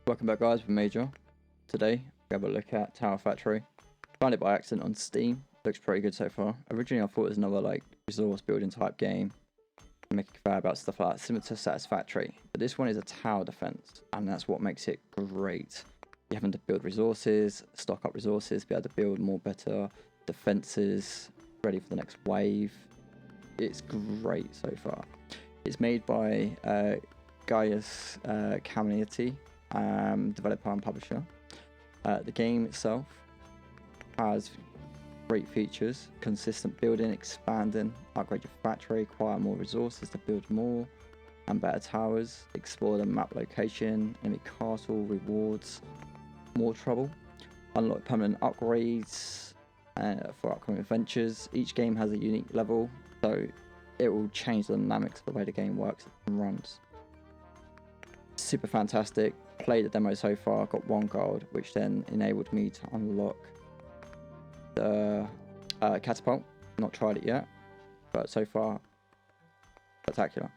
Welcome back guys, with Major. Today we have a look at Tower Factory. Found it by accident on Steam. Looks pretty good so far. Originally I thought it was another like resource building type game, making fair about stuff like that, similar to Satisfactory. But this one is a tower defense, and that's what makes it great. You're having to build resources, stock up resources, be able to build more better defenses, ready for the next wave. It's great so far. It's made by Gius Caminiti, developer and publisher. The game itself has great features: consistent building, expanding, upgrade your factory, acquire more resources to build more and better towers, explore the map location, enemy castle, rewards, more trouble, unlock permanent upgrades for upcoming adventures. Each game has a unique level, so it will change the dynamics of the way the game works and runs. Super fantastic. Played the demo so far, got 1 gold, which then enabled me to unlock the catapult. Not tried it yet, but so far spectacular.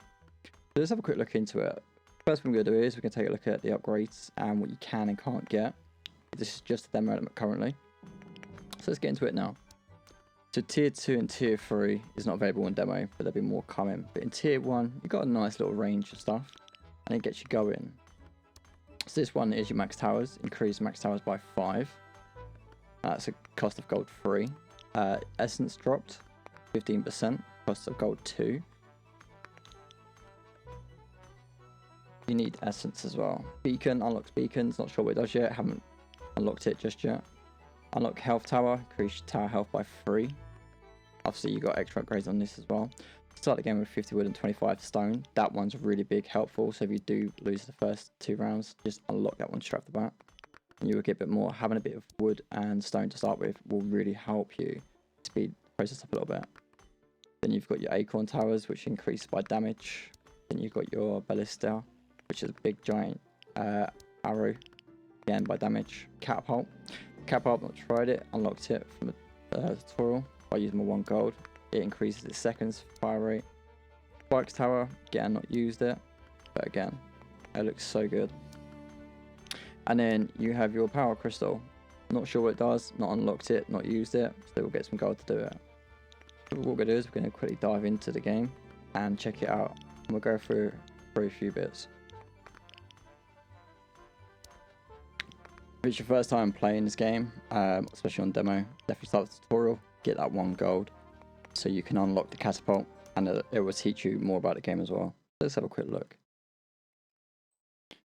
So let's have a quick look into it. First thing we're going to do is we're going to take a look at the upgrades and what you can and can't get. This is just a demo element currently, so let's get into it now. So tier 2 and tier 3 is not available in demo, but there'll be more coming. But in tier 1 you've got a nice little range of stuff and it gets you going. So this one is your max towers. Increase max towers by 5. That's a cost of gold 3. Essence dropped 15%, cost of gold 2. You need essence as well. Beacon unlocks beacons, not sure what it does yet, haven't unlocked it just yet. Unlock health tower, increase your tower health by 3. Obviously you got extra upgrades on this as well. Start the game with 50 wood and 25 stone. That one's really big, helpful. So if you do lose the first 2 rounds, just unlock that one straight off the bat, and you will get a bit more. Having a bit of wood and stone to start with will really help you speed the process up a little bit. Then you've got your acorn towers, which increase by damage. Then you've got your ballista, which is a big giant arrow, again by damage. Catapult, I've not tried it, unlocked it from a tutorial by using my 1 gold. It increases its seconds fire rate. Spikes tower, again not used it, but again it looks so good. And then you have your power crystal. Not sure what it does, not unlocked it, not used it, so we'll get some gold to do it. So what we're going to do is we're going to quickly dive into the game and check it out, and we'll go through a few bits. If it's your first time playing this game, especially on demo, definitely start the tutorial, get that 1 gold so you can unlock the catapult, and it will teach you more about the game as well. Let's have a quick look.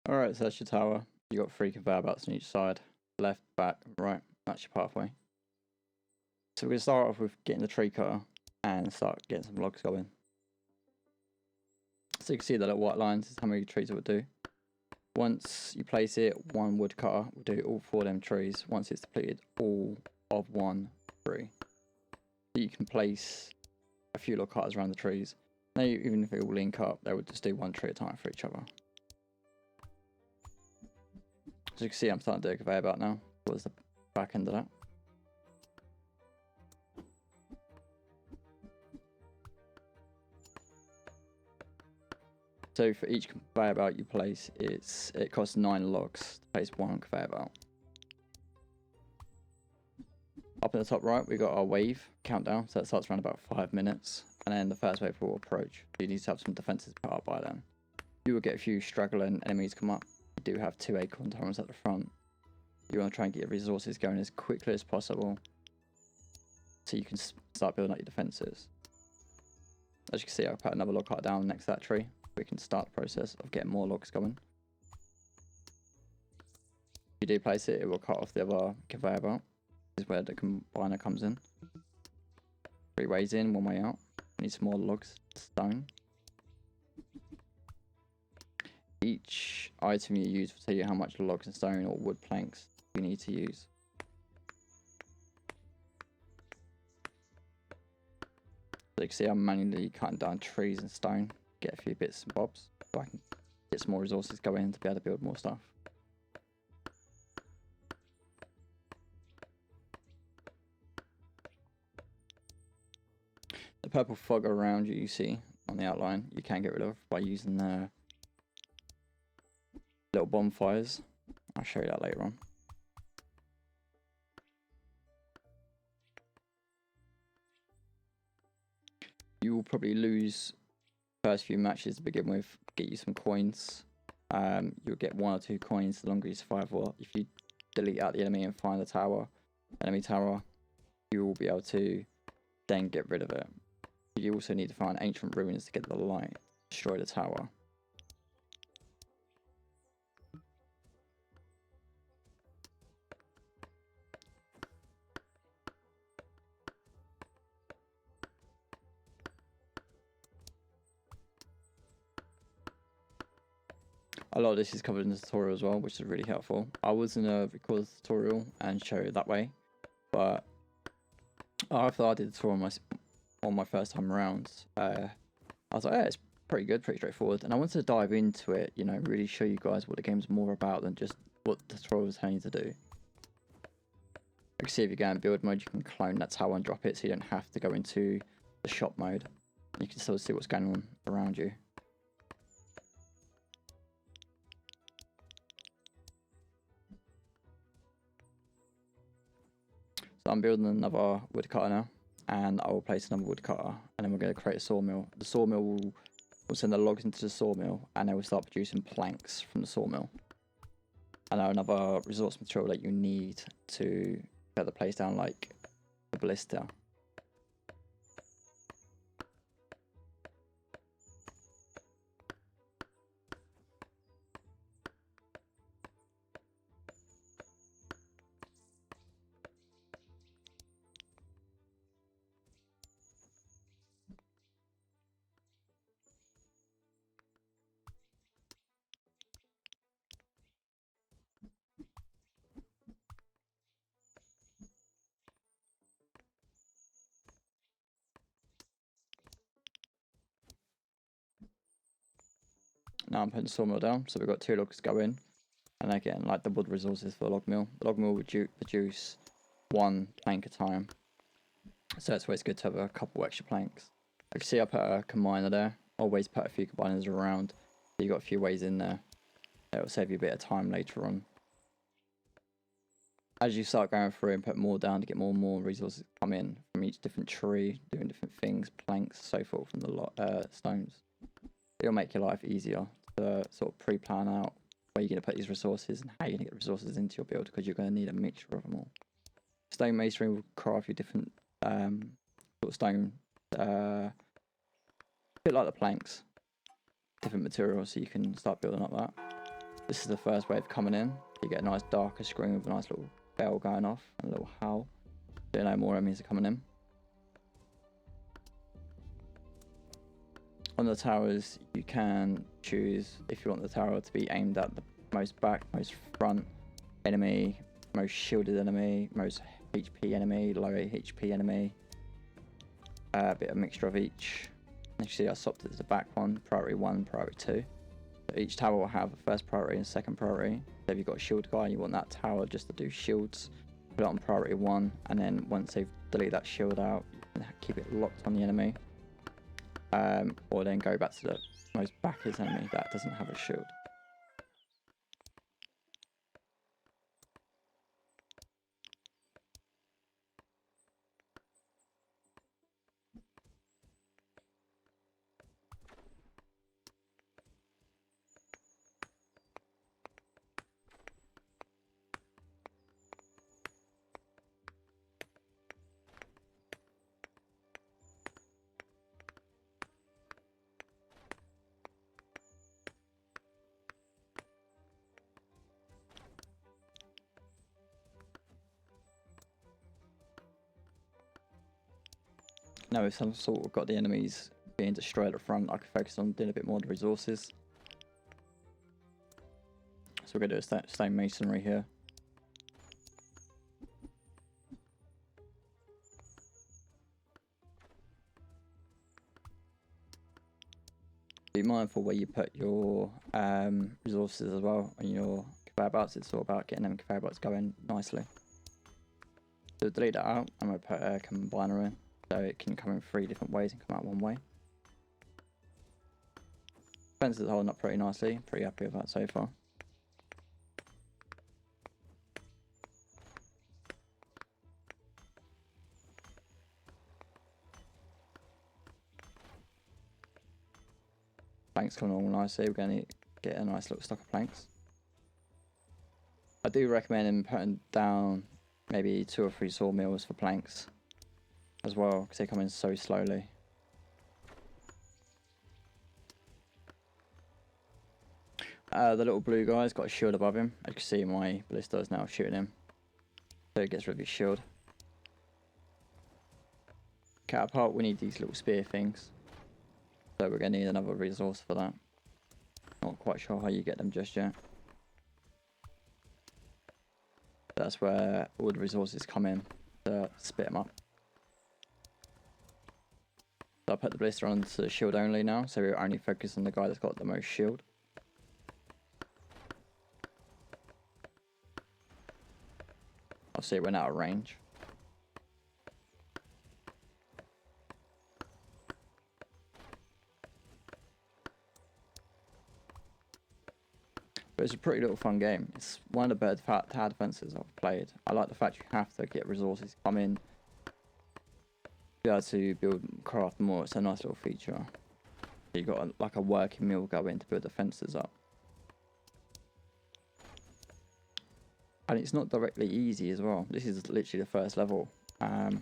Alright, so that's your tower. You got 3 conveyor belts on each side, left, back, right. That's your pathway. So we're going to start off with getting the tree cutter and start getting some logs going. So you can see the little white lines is how many trees it would do. Once you place it, 1 wood cutter will do all 4 of them trees once it's depleted all of 1 tree. So you can place a few little cutters around the trees. Now even if they all link up, they would just do 1 tree at a time for each other. So you can see I'm starting to do a conveyor belt now. Towards the back end of that. So for each conveyor belt you place, it costs 9 logs to place 1 conveyor belt. Up in the top right, we got our wave countdown, so that starts around about 5 minutes, and then the first wave will approach. You need to have some defenses put up by then. You will get a few straggling enemies come up. You do have 2 acorn towers at the front. You want to try and get your resources going as quickly as possible, so you can start building up your defenses. As you can see, I'll put another log cut down next to that tree. We can start the process of getting more logs going. If you do place it, it will cut off the other conveyor belt. This is where the combiner comes in. 3 ways in, 1 way out. We need some more logs, stone. Each item you use will tell you how much logs and stone or wood planks you need to use. So you can see I'm manually cutting down trees and stone, get a few bits and bobs so I can get some more resources going to be able to build more stuff. The purple fog around you see on the outline, you can get rid of by using the little bonfires. I'll show you that later on. You will probably lose first few matches to begin with, get you some coins. You'll get 1 or 2 coins the longer you survive, or if you delete out the enemy and find the tower, enemy tower, you will be able to then get rid of it. You also need to find ancient ruins to get the light, destroy the tower. A lot of this is covered in the tutorial as well, which is really helpful. I was going to record the tutorial and show it that way, but after I did the tutorial on my first time around, I was like, yeah, it's pretty good, pretty straightforward. And I wanted to dive into it, you know, really show you guys what the game's more about than just what the tutorial is telling you to do. Like, see, if you go in build mode, you can clone that tower and drop it, so you don't have to go into the shop mode. You can still see what's going on around you. So I'm building another woodcutter now, and I will place another woodcutter, and then we're going to create a sawmill. The sawmill will send the logs into the sawmill, and they will start producing planks from the sawmill. And another resource material that you need to get the place down, like the ballista. Now I'm putting the sawmill down, so we've got 2 logs going, and again, like the wood resources for the log mill. The log mill would produce 1 plank at a time, so that's why it's good to have a couple extra planks. I can see I put a combiner there. Always put a few combiners around, so you got a few ways in there. It will save you a bit of time later on. As you start going through and put more down to get more and more resources come in from each different tree, doing different things, planks, so forth from the stones. It'll make your life easier to sort of pre-plan out where you're going to put these resources and how you're going to get the resources into your build, because you're going to need a mixture of them all. Stone masonry will craft you different sort of stone, a bit like the planks, different materials, so you can start building up that. This is the first wave coming in. You get a nice darker screen with a nice little bell going off and a little howl. So you know more enemies are coming in. On the towers, you can choose if you want the tower to be aimed at the most back, most front enemy, most shielded enemy, most HP enemy, low HP enemy. A bit of mixture of each. You see I swapped it to the back one, priority 1, priority 2. So each tower will have a first priority and second priority. So if you've got a shield guy and you want that tower just to do shields, put it on priority 1, and then once they've deleted that shield out, you can keep it locked on the enemy. Or then go back to the most backest enemy that doesn't have a shield. Now we've some sort of got the enemies being destroyed at the front, I can focus on doing a bit more of the resources. So we're going to do a stone masonry here. Be mindful where you put your resources as well on your conveyor belts. It's all about getting them conveyor belts going nicely. So delete that out, I'm going to put a combiner in. So it can come in 3 different ways and come out 1 way. Fence is holding up pretty nicely. Pretty happy with that so far. planks coming along nicely. We're going to get a nice little stock of planks. I do recommend him putting down maybe 2 or 3 sawmills for planks as well, because they come in so slowly. The little blue guy's got a shield above him. As you can see, my ballista is now shooting him, so it gets rid of his shield. Catapult, we need these little spear things, so we're going to need another resource for that. Not quite sure how you get them just yet. That's where all the resources come in to spit them up. So I'll put the ballista onto shield only now, so we're only focused on the guy that's got the most shield. Obviously it went out of range. But it's a pretty little fun game. It's one of the better tower defenses I've played. I like the fact you have to get resources come in, be able to build craft more. It's a nice little feature. You've got like a working mill going to build the fences up. And it's not directly easy as well. This is literally the first level. And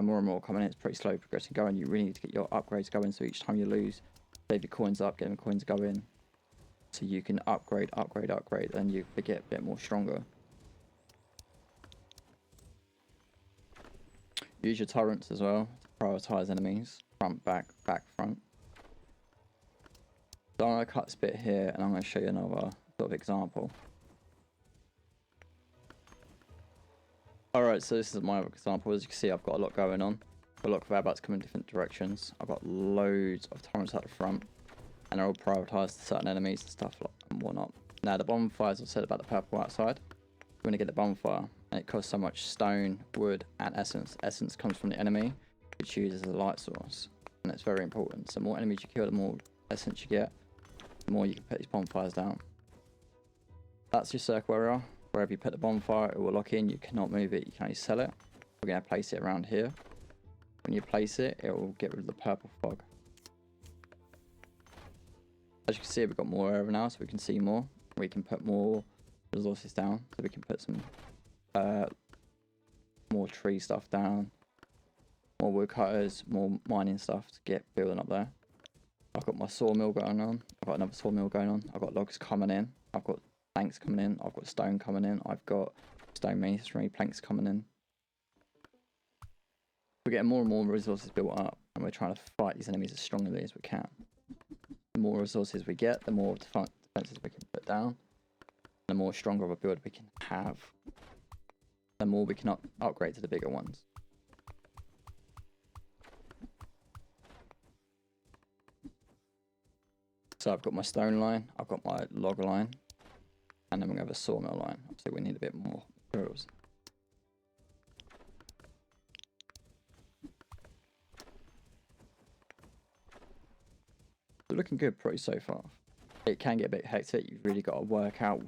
more and more coming in. It's pretty slow progressing going. You really need to get your upgrades going, so each time you lose, save your coins up, get them coins going, so you can upgrade, and you get a bit more stronger. Use your turrets as well to prioritize enemies. Front, back, back, front. So I'm going to cut this bit here, and I'm going to show you another sort of example. Alright, so this is my example. As you can see, I've got a lot going on. A lot of conveyor coming in different directions. I've got loads of turrets at the front, and they're all prioritised to certain enemies and stuff and whatnot. Now, the bonfires, I've said about the purple outside. We're going to get the bonfire, and it costs so much stone, wood, and essence. Essence comes from the enemy, which uses a light source, and it's very important. So the more enemies you kill, the more essence you get, the more you can put these bonfires down. That's your circle area. Wherever you put the bonfire, it will lock in. You cannot move it. You can only sell it. We're going to place it around here. When you place it, it will get rid of the purple fog. As you can see, we've got more area now, so we can see more. We can put more resources down, so we can put some more tree stuff down, more wood cutters, more mining stuff to get building up there. I've got my sawmill going on. I've got another sawmill going on. I've got logs coming in. I've got planks coming in. I've got stone coming in. I've got stone masonry planks coming in. We're getting more and more resources built up, and we're trying to fight these enemies as strongly as we can. The more resources we get, the more defenses we can put down, the more stronger of a build we can have, the more we can upgrade to the bigger ones. So I've got my stone line, I've got my log line, and then we're going to have a sawmill line. So we need a bit more materials. We're looking good pretty so far. It can get a bit hectic. You've really got to work out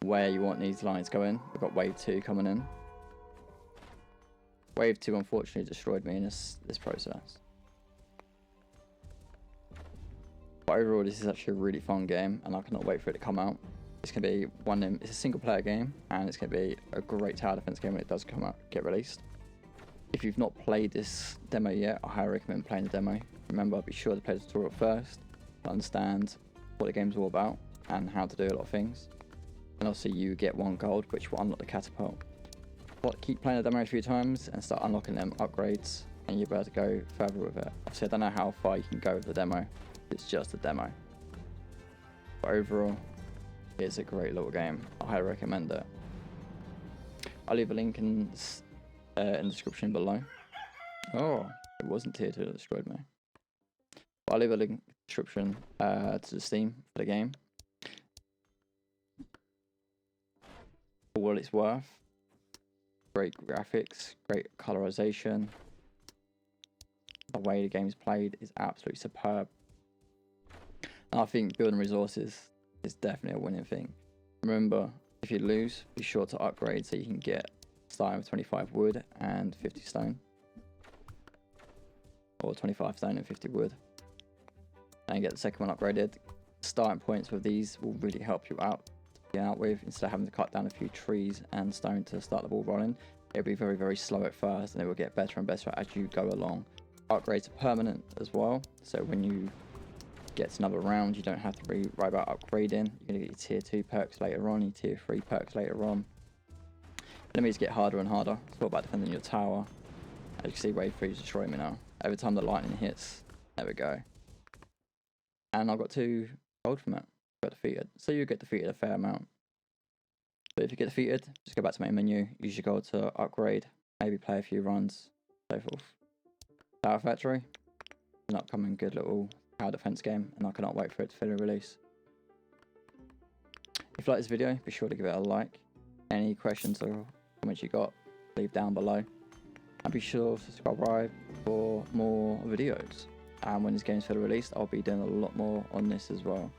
where you want these lines going. We've got wave 2 coming in. Wave 2 unfortunately destroyed me in this process. But overall, this is actually a really fun game, and I cannot wait for it to come out. It's going to be it's a single player game, and it's going to be a great tower defense game when it does come out, get released. If you've not played this demo yet, I highly recommend playing the demo. Remember, be sure to play the tutorial first to understand what the game's all about and how to do a lot of things. And also you get 1 gold, which will unlock the catapult. But keep playing the demo a few times and start unlocking them upgrades, and you'll be able to go further with it. Obviously, I don't know how far you can go with the demo. It's just a demo. But overall, it's a great little game. I highly recommend it. I'll leave a link in the description below. Oh, it wasn't tier 2 that destroyed me. But I'll leave a link in the description to the Steam for the game. For what it's worth. Great graphics, great colorization. The way the game's played is absolutely superb. And I think building resources is definitely a winning thing. Remember, if you lose, be sure to upgrade so you can get starting with 25 wood and 50 stone. Or 25 stone and 50 wood. and you get the second one upgraded. Starting points with these will really help you out to be out with, instead of having to cut down a few trees and stone to start the ball rolling. It'll be very, very slow at first, and it will get better and better as you go along. Upgrades are permanent as well, so when you get to another round, you don't have to worry about upgrading. You're going to get your tier 2 perks later on, your tier 3 perks later on. Enemies get harder and harder. It's all about defending your tower. As you can see, wave 3 is destroying me now. Every time the lightning hits, there we go. And I got 2 gold from it. Got defeated. So you get defeated a fair amount. But if you get defeated, just go back to main menu, use your gold to upgrade, maybe play a few runs, so forth. Tower Factory, an upcoming good little tower defense game, and I cannot wait for it to fully release. If you like this video, be sure to give it a like. Any questions or comments you got, leave down below. And be sure to subscribe for more videos. And when this game is fully released, I'll be doing a lot more on this as well.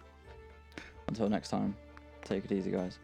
Until next time, take it easy, guys.